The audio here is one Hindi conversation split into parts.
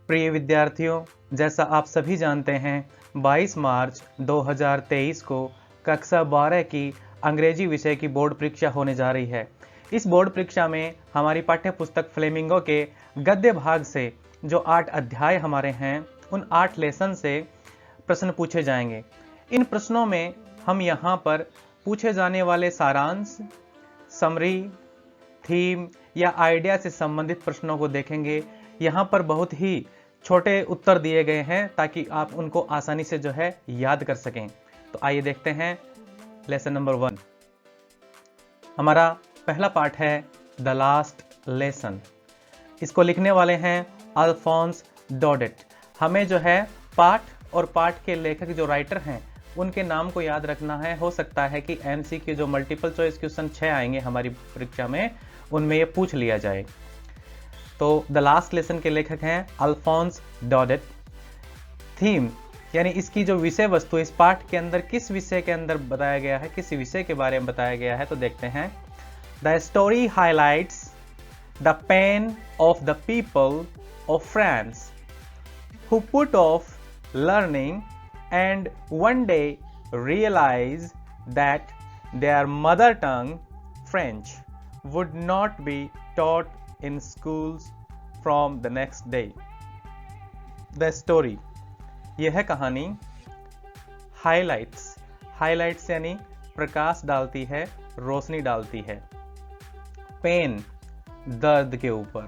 प्रिय विद्यार्थियों, जैसा आप सभी जानते हैं 22 मार्च 2023 को कक्षा 12 की अंग्रेजी विषय की बोर्ड परीक्षा होने जा रही है। इस बोर्ड परीक्षा में हमारी पाठ्य पुस्तक फ्लेमिंगो के गद्य भाग से जो 8 अध्याय हमारे हैं, उन 8 लेसन से प्रश्न पूछे जाएंगे। इन प्रश्नों में हम यहाँ पर पूछे जाने वाले सारांश, समरी, थीम या आइडिया से संबंधित प्रश्नों को देखेंगे। यहाँ पर बहुत ही छोटे उत्तर दिए गए हैं ताकि आप उनको आसानी से जो है याद कर सकें। तो आइए देखते हैं लेसन नंबर 1। हमारा पहला पाठ है द लास्ट लेसन। इसको लिखने वाले हैं अल्फोंस डोडेट। हमें जो है पाठ और पाठ के लेखक जो राइटर हैं उनके नाम को याद रखना है। हो सकता है कि एमसीक्यू जो मल्टीपल चॉइस क्वेश्चन 6 आएंगे हमारी परीक्षा में, उनमें ये पूछ लिया जाए। तो द लास्ट लेसन के लेखक हैं अल्फोंस डोडेट। थीम यानी इसकी जो विषय वस्तु इस पाठ के अंदर किस विषय के अंदर बताया गया है, किस विषय के बारे में बताया गया है, तो देखते हैं। The story highlights the pain of the people of France who put off learning and one day realized that their mother tongue French would not be taught in schools from the next day. The story, यह है कहानी। हाइलाइट्स यानी प्रकाश डालती है, रोशनी डालती है। पेन, दर्द के ऊपर,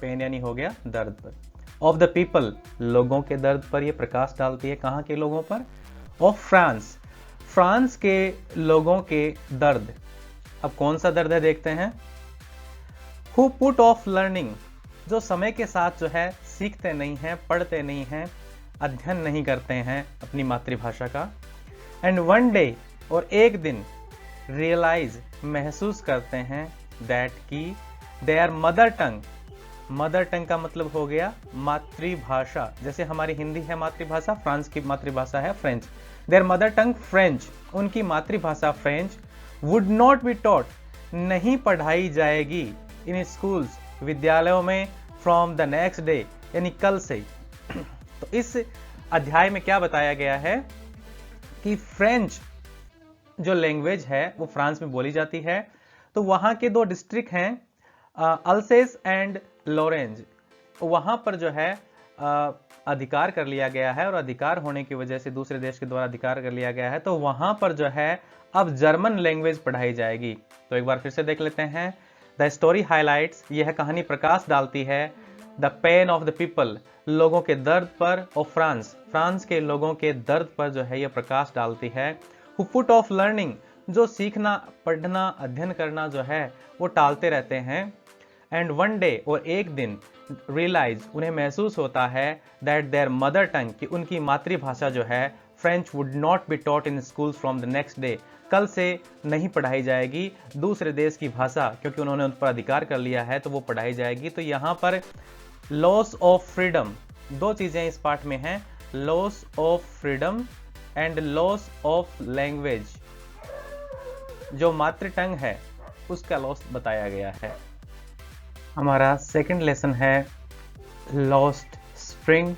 पेन यानी हो गया दर्द पर। ऑफ द पीपल, लोगों के दर्द पर यह प्रकाश डालती है। कहाँ के लोगों पर? ऑफ फ्रांस, फ्रांस के लोगों के दर्द। अब कौन सा दर्द है देखते हैं। हु पुट ऑफ लर्निंग, जो समय के साथ जो है सीखते नहीं हैं, पढ़ते नहीं हैं, अध्ययन नहीं करते हैं अपनी मातृभाषा का। एंड वन डे, और एक दिन, रियलाइज, महसूस करते हैं, दैट की there mother tongue, mother tongue का मतलब हो गया मातृभाषा। जैसे हमारी हिंदी है मातृभाषा, फ्रांस की मातृभाषा है French. There mother tongue French, उनकी मातृभाषा French, would not be taught, नहीं पढ़ाई जाएगी, इन स्कूल्स, विद्यालयों में, फ्रॉम द नेक्स्ट डे, यानी कल से। तो इस अध्याय में क्या बताया गया है कि फ्रेंच जो लैंग्वेज है वो फ्रांस में बोली जाती है। तो वहां के 2 डिस्ट्रिक्ट हैं, अल्सेस एंड लॉरेंज, वहां पर जो है अधिकार कर लिया गया है, और अधिकार होने की वजह से दूसरे देश के द्वारा अधिकार कर लिया गया है। तो वहां पर जो है अब जर्मन लैंग्वेज पढ़ाई जाएगी। तो एक बार फिर से देख लेते हैं। द स्टोरी हाईलाइट्स, यह कहानी प्रकाश डालती है, the pain of the people, लोगों के दर्द पर, ऑफ फ्रांस, फ्रांस के लोगों के दर्द पर जो है यह प्रकाश डालती है। हु पुट ऑफ लर्निंग, जो सीखना, पढ़ना, अध्ययन करना जो है वो टालते रहते हैं। एंड वन डे, और एक दिन, रियलाइज, उन्हें महसूस होता है, दैट देयर मदर टंग, कि उनकी मातृभाषा जो है French would not be taught in school from the next day, कल से नहीं पढ़ाई जाएगी, दूसरे देश की भाषा, क्योंकि उन्होंने उन पर अधिकार कर लिया है तो वो पढ़ाई जाएगी। तो यहाँ पर लॉस ऑफ फ्रीडम, 2 चीजें इस पाठ में हैं, loss of freedom and loss of language. जो मातृ टंग है उसका लॉस बताया गया है। हमारा सेकंड लेसन है लॉस्ट स्प्रिंग,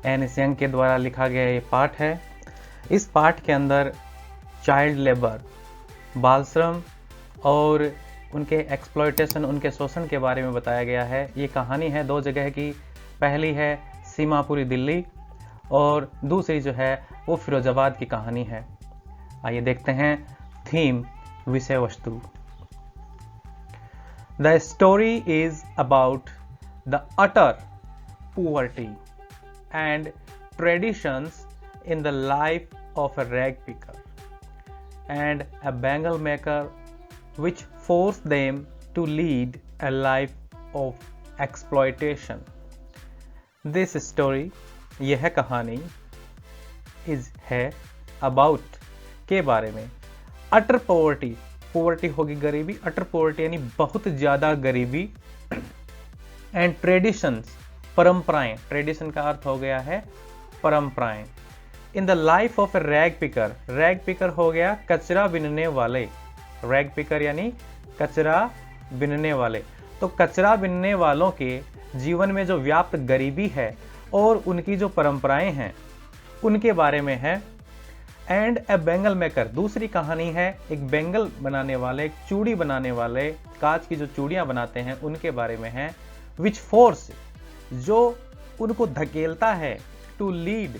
एनिस यंग के द्वारा लिखा गया ये पाठ है। इस पाठ के अंदर चाइल्ड लेबर, बाल श्रम और उनके एक्सप्लॉयटेशन, उनके शोषण के बारे में बताया गया है। ये कहानी है 2 जगह की, पहली है सीमापुरी दिल्ली और दूसरी जो है वो फिरोजाबाद की कहानी है। आइए देखते हैं थीम, विषय वस्तु। The story is about the utter poverty and traditions in the life of a rag picker and a bangle maker, which force them to lead a life of exploitation. This story, यह कहानी, is है about, के बारे में, utter poverty, पोवर्टी होगी गरीबी, अटर पोवर्टी यानी बहुत ज्यादा गरीबी, एंड ट्रेडिशंस, परंपराएं, ट्रेडिशन का अर्थ हो गया है परंपराएं, in the life of A rag picker, rag picker हो गया कचरा बिनने वाले, रैग पिकर यानी कचरा बिनने वाले। तो कचरा बिनने वालों के जीवन में जो व्याप्त गरीबी है और उनकी जो परंपराएं हैं उनके बारे में है। एंड ए बेंगल मेकर, दूसरी कहानी है एक बेंगल बनाने वाले, एक चूड़ी बनाने वाले, कांच की जो चूड़ियां बनाते हैं उनके बारे में है। विच फोर्स, जो उनको धकेलता है, टू लीड,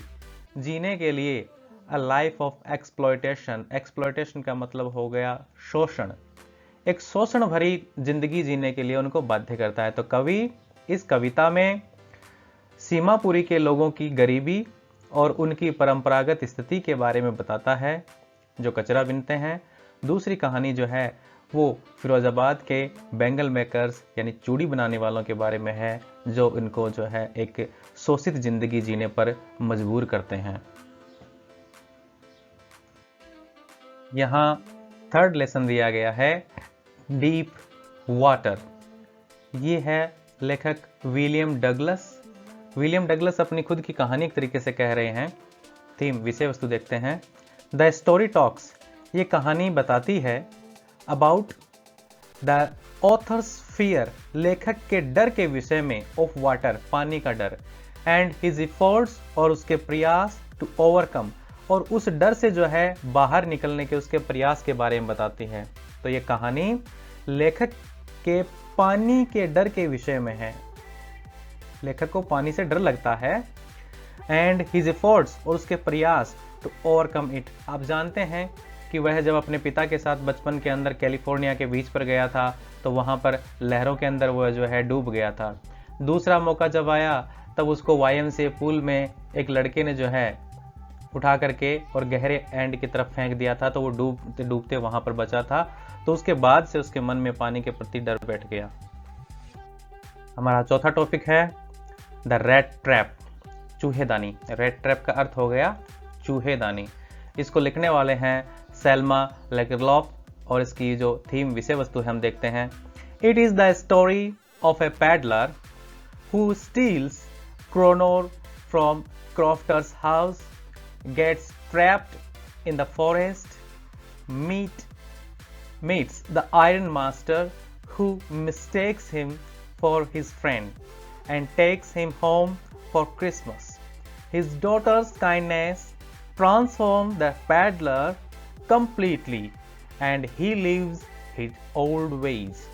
जीने के लिए, a life of exploitation, exploitation का मतलब हो गया शोषण, एक शोषण भरी जिंदगी जीने के लिए उनको बाध्य करता है। तो कवि इस कविता में सीमापुरी के लोगों की गरीबी और उनकी परंपरागत स्थिति के बारे में बताता है जो कचरा बिनते हैं। दूसरी कहानी जो है वो फिरोजाबाद के बेंगल मेकर्स यानी चूड़ी बनाने वालों के बारे में है, जो इनको जो है एक शोषित जिंदगी जीने पर मजबूर करते हैं। यहाँ थर्ड लेसन दिया गया है डीप वाटर। ये है लेखक विलियम डगलस। विलियम डगलस अपनी खुद की कहानी एक तरीके से कह रहे हैं। थीम, विषय वस्तु देखते हैं। द स्टोरी टॉक्स, ये कहानी बताती है अबाउट द ऑथर्स फियर, लेखक के डर के विषय में, ऑफ वाटर, पानी का डर, एंड हिज एफर्ट्स, और उसके प्रयास, टू ओवरकम, और उस डर से जो है बाहर निकलने के उसके प्रयास के बारे में बताती है। तो ये कहानी लेखक के पानी के डर के विषय में है। लेखक को पानी से डर लगता है। एंड हिज एफर्ट्स, और उसके प्रयास, टू ओवरकम इट। आप जानते हैं कि वह जब अपने पिता के साथ बचपन के अंदर कैलिफोर्निया के बीच पर गया था तो वहां पर लहरों के अंदर वह जो है डूब गया था। दूसरा मौका जब आया तब उसको YMCA पूल में एक लड़के ने जो है उठा करके और गहरे एंड की तरफ फेंक दिया था, तो वो डूबते डूबते वहां पर बचा था। तो उसके बाद से उसके मन में पानी के प्रति डर बैठ गया। हमारा चौथा टॉपिक है द रैट ट्रैप, चूहेदानी। रैट ट्रैप का अर्थ हो गया चूहेदानी। इसको लिखने वाले हैं सेल्मा लेगरलॉफ, और इसकी जो थीम, विषय वस्तु है हम देखते हैं। It is the story of a peddler who steals kronor from crofter's house, gets trapped in the forest, meets the iron master who mistakes him for his friend and takes him home for Christmas. His daughter's kindness transforms the paddler completely and he lives his old ways.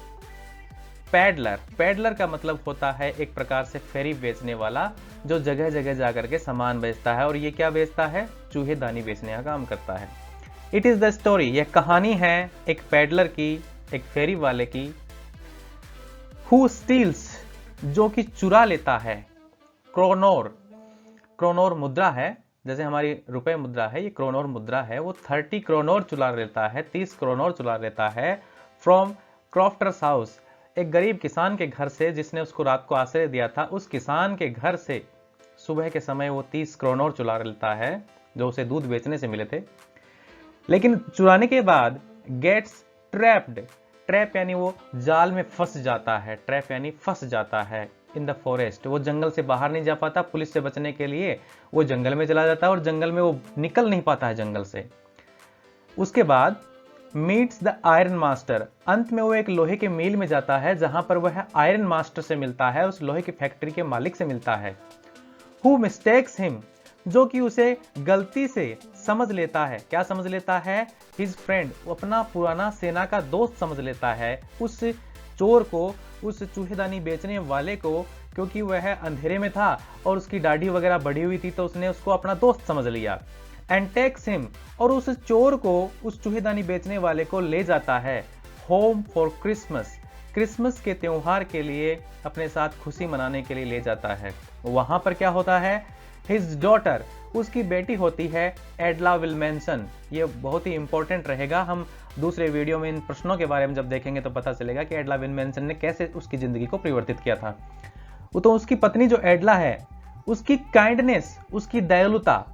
Peddler का मतलब होता है एक प्रकार से फेरी बेचने वाला, जो जगह जगह जाकर के सामान बेचता है। और ये क्या बेचता है? चूहेदानी बेचने का काम करता है। इट इज द स्टोरी, यह कहानी है एक पैडलर की, एक फेरी वाले की, हु स्टील्स, जो कि चुरा लेता है, क्रोनोर मुद्रा है, जैसे हमारी रुपए मुद्रा है, ये क्रोनोर मुद्रा है। वो 30 क्रोनोर चुरा लेता है, 30 क्रोनोर चुरा लेता है फ्रॉम क्रॉफ्टर्स हाउस, एक गरीब किसान के घर से जिसने उसको रात को आश्रय दिया था। उस किसान के घर से सुबह के समय वो 30 क्रोनोर चुरा लेता है, जो उसे दूध बेचने से मिले थे। लेकिन चुराने के बाद गेट्स ट्रैप्ड, ट्रैप यानी वो जाल में फंस जाता है, ट्रैप यानी फंस जाता है। इन द फॉरेस्ट, वो जंगल से बाहर नहीं जा पाता, पुलिस से बचने के लिए वो जंगल में चला जाता है और जंगल में वो निकल नहीं पाता है जंगल से। उसके बाद मीट्स द आयरन मास्टर, अंत में वो एक लोहे के मील में जाता है जहां पर वह आयरन मास्टर से मिलता है, उस लोहे की फैक्ट्री के मालिक से मिलता है। हु मिस्टेक्स हिम, जो कि उसे गलती से समझ लेता है। क्या समझ लेता है? हिज फ्रेंड, वो अपना पुराना सेना का दोस्त समझ लेता है उस चोर को, उस चूहेदानी बेचने वाले को, क्योंकि वह अंधेरे में था और उसकी दाढ़ी वगैरह बढ़ी हुई थी, तो उसने उसको अपना दोस्त समझ लिया। एंड टेक्स हिम, और उस चोर को, उस चूहेदानी बेचने वाले को ले जाता है होम फॉर क्रिसमस, क्रिसमस के त्योहार के लिए अपने साथ खुशी मनाने के लिए ले जाता है। वहां पर क्या होता है? हिज डॉटर, उसकी बेटी होती है एडला विल्मेंसन। ये बहुत ही इंपॉर्टेंट रहेगा, हम दूसरे वीडियो में इन प्रश्नों के बारे में जब देखेंगे तो पता चलेगा कि एडला विल्मेंसन ने कैसे उसकी जिंदगी को परिवर्तित किया था। वो तो उसकी पत्नी जो एडला है, उसकी काइंडनेस, उसकी दयालुता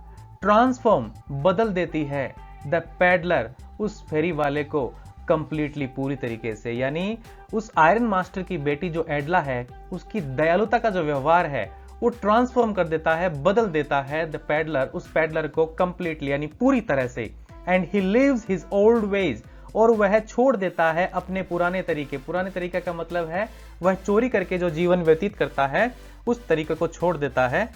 ट्रांसफॉर्म, बदल देती है द पैडलर, उस फेरी वाले को कंप्लीटली, पूरी तरीके से। यानी उस आयरन मास्टर की बेटी जो एडला है, उसकी दयालुता का जो व्यवहार है वो ट्रांसफॉर्म कर देता है, बदल देता है द पैडलर, उस पैडलर को कंप्लीटली, यानी पूरी तरह से। And he leaves his old ways, और वह छोड़ देता है अपने पुराने तरीके। पुराने तरीके का मतलब है वह चोरी करके जो जीवन व्यतीत करता है उस तरीके को छोड़ देता है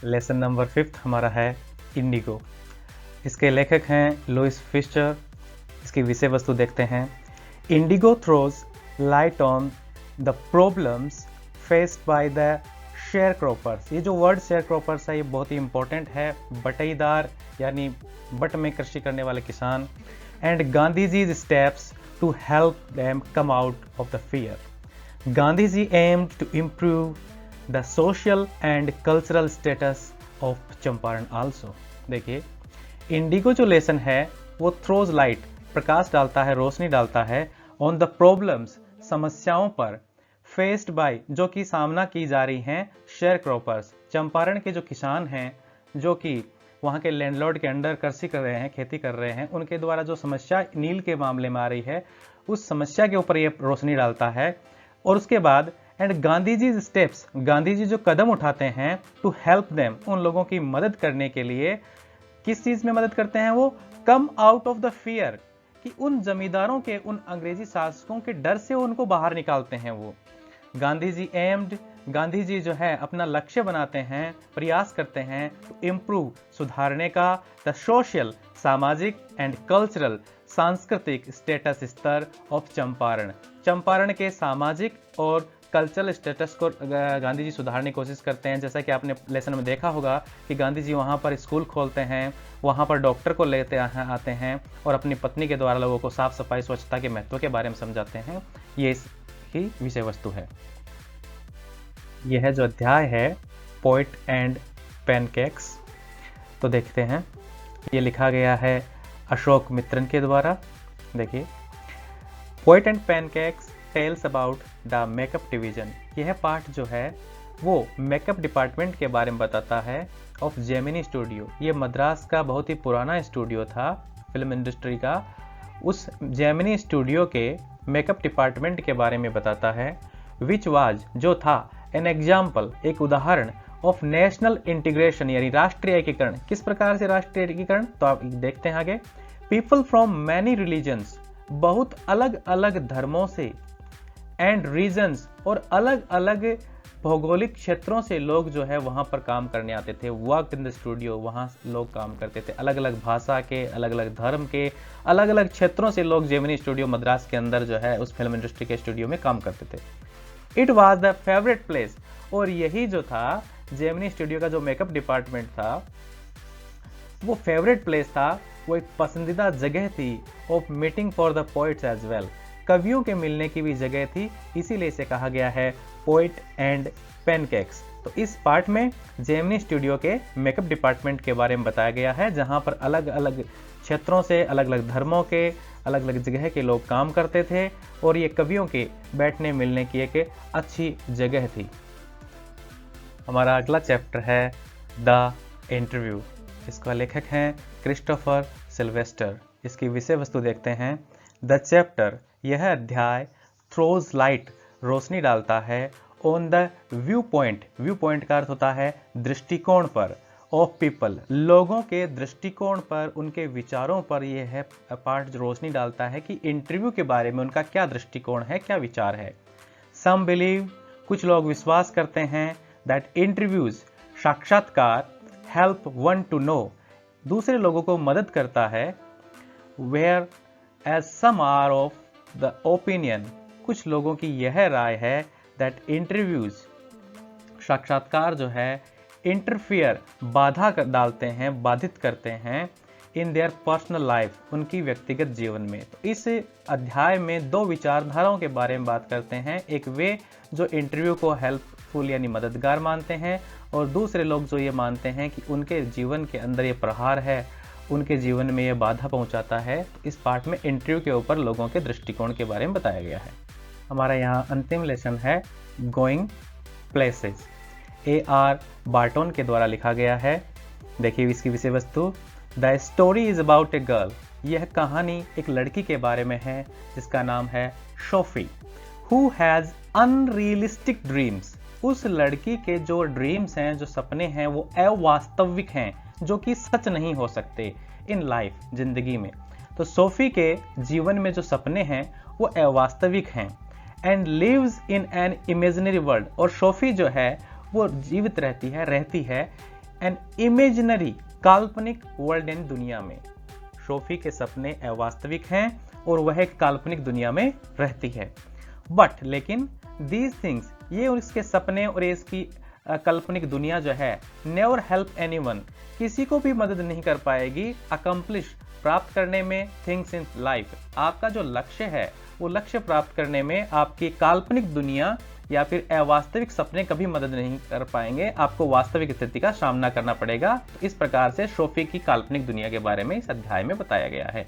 लेसन नंबर 5 हमारा है इंडिगो। इसके लेखक हैं लुइस फिशर। इसकी विषय वस्तु देखते हैं। Indigo throws light on the problems faced by the share croppers. ये जो वर्ड शेयर क्रॉपर्स है ये बहुत ही इंपॉर्टेंट है। बटाईदार यानी बट में कृषि करने वाले किसान। And Gandhi ji steps to help them come out of the fear. Gandhi ji aimed to improve the social and cultural status of Champaran also. देखिए इंडिगो जो लेसन है वो थ्रोज लाइट, प्रकाश डालता है, रोशनी डालता है, ऑन द प्रॉब्लम्स, समस्याओं पर, फेस्ड बाय, जो कि सामना की जा रही हैं, शेयर क्रॉपर्स, चंपारण के जो किसान हैं, जो कि वहाँ के लैंडलॉर्ड के अंडर कृषि कर रहे हैं, खेती कर रहे हैं, उनके द्वारा जो समस्या नील के मामले में आ रही है उस समस्या के ऊपर ये रोशनी डालता है। और उसके बाद एंड गांधी जी स्टेप्स, गांधी जी जो कदम उठाते हैं टू हेल्प देम, उन लोगों की मदद करने के लिए, किस चीज में मदद करते हैं वो, कम आउट ऑफ द फियर, कि उन जमींदारों के, उन अंग्रेजी शासकों के डर से उनको बाहर निकालते हैं वो। गांधी जी एम्ड, गांधी जी जो है अपना लक्ष्य बनाते हैं, प्रयास करते हैं टू इम्प्रूव, सुधारने का, द सोशल, सामाजिक, एंड कल्चरल, सांस्कृतिक स्टेटस, स्तर ऑफ चंपारण, चंपारण के सामाजिक और कल्चरल स्टेटस को गांधी जी सुधारने की कोशिश करते हैं। जैसा कि आपने लेसन में देखा होगा कि गांधी जी वहाँ पर स्कूल खोलते हैं, वहाँ पर डॉक्टर को लेते आते हैं और अपनी पत्नी के द्वारा लोगों को साफ सफाई, स्वच्छता के महत्व के बारे में समझाते हैं। ये इसकी विषय वस्तु है। यह जो अध्याय है पोइट एंड पैनकेक्स, तो देखते हैं। ये लिखा गया है अशोक मित्रन के द्वारा। देखिए, poet and pancakes tells about the makeup division. यह पाठ जो है वो मेकअप डिपार्टमेंट के बारे में बताता है ऑफ जेमिनी स्टूडियो। ये मद्रास का बहुत ही पुराना स्टूडियो था फिल्म इंडस्ट्री का। उस जेमिनी स्टूडियो के मेकअप डिपार्टमेंट के बारे में बताता है। विच वाज, जो था, एन एग्जाम्पल, एक उदाहरण, ऑफ नेशनल इंटीग्रेशन, यानी राष्ट्रीय एकीकरण। किस प्रकार से राष्ट्रीय एकीकरण, तो आप देखते हैं आगे। पीपल फ्रॉम मैनी रिलीजन्स, बहुत अलग अलग धर्मों से, एंड रीजन्स, और अलग अलग भौगोलिक क्षेत्रों से लोग जो है वहां पर काम करने आते थे। वर्क इन द स्टूडियो, वहां लोग काम करते थे, अलग अलग भाषा के, अलग अलग धर्म के, अलग अलग क्षेत्रों से लोग जेमिनी स्टूडियो मद्रास के अंदर जो है उस फिल्म इंडस्ट्री के स्टूडियो में काम करते थे। It was the favourite place, और यही जो था जेमिनी स्टूडियो का जो मेकअप डिपार्टमेंट था वो फेवरेट प्लेस था, वो एक पसंदीदा जगह थी of meeting for the poets as well, कवियों के मिलने की भी जगह थी, इसीलिए इसे कहा गया है पोइट एंड पैनकेक्स। तो इस पार्ट में जेमिनी स्टूडियो के मेकअप डिपार्टमेंट के बारे में बताया गया है, जहां पर अलग अलग क्षेत्रों से, अलग अलग धर्मों के, अलग अलग जगह के लोग काम करते थे, और ये कवियों के बैठने मिलने की एक अच्छी जगह थी। हमारा अगला चैप्टर है द इंटरव्यू। इसका लेखक हैं क्रिस्टोफर सिल्वेस्टर। इसकी विषय वस्तु देखते हैं। द चैप्टर, यह अध्याय, थ्रोज लाइट, रोशनी डालता है, on the view point, view point का अर्थ होता है दृष्टिकोण पर, ऑफ पीपल, लोगों के दृष्टिकोण पर, उनके विचारों पर यह है पार्ट रोशनी डालता है कि इंटरव्यू के बारे में उनका क्या दृष्टिकोण है, क्या विचार है। सम बिलीव, कुछ लोग विश्वास करते हैं, दैट इंटरव्यूज, साक्षात्कार, हेल्प वन टू नो, दूसरे लोगों को मदद करता है, whereas some are of the opinion, कुछ लोगों की यह राय है, दैट इंटरव्यूज, साक्षात्कार जो है, इंटरफियर, बाधा डालते हैं, बाधित करते हैं, इन देयर पर्सनल लाइफ, उनकी व्यक्तिगत जीवन में। तो इस अध्याय में दो विचारधाराओं के बारे में बात करते हैं। एक वे जो इंटरव्यू को हेल्पफुल यानी मददगार मानते हैं, और दूसरे लोग जो ये मानते हैं कि उनके जीवन के अंदर ये प्रहार है, उनके जीवन में ये बाधा पहुंचाता है। तो इस पार्ट में इंटरव्यू के ऊपर लोगों के दृष्टिकोण के बारे में बताया गया है। हमारा यहाँ अंतिम लेसन है गोइंग प्लेसेस। A.R. बार्टन के द्वारा लिखा गया है। देखिए इसकी विषय वस्तु। The story is about a girl, यह कहानी एक लड़की के बारे में है जिसका नाम है Sophie, who has unrealistic dreams, उस लड़की के जो ड्रीम्स हैं, जो सपने हैं, वो अवास्तविक हैं, जो कि सच नहीं हो सकते इन लाइफ, जिंदगी में। तो सोफी के जीवन में जो सपने हैं वो अवास्तविक हैं। And lives in an imaginary world, और सोफी जो है वो जीवित रहती है एन इमेजिनरी, काल्पनिक वर्ल्ड यानी दुनिया में। सोफी के सपने अवास्तविक हैं और वह एक काल्पनिक दुनिया में रहती है। बट लेकिन दीज थिंग्स, ये और इसके सपने और इसकी काल्पनिक दुनिया जो है, नेवर हेल्प एनीवन, किसी को भी मदद नहीं कर पाएगी अकम्प्लिश, प्राप्त करने में, थिंग्स इन लाइफ। आपका जो लक्ष्य है वो लक्ष्य प्राप्त करने में आपकी काल्पनिक दुनिया या फिर अवास्तविक सपने कभी मदद नहीं कर पाएंगे, आपको वास्तविक स्थिति का सामना करना पड़ेगा। तो इस प्रकार से सोफी की काल्पनिक दुनिया के बारे में इस अध्याय में बताया गया है।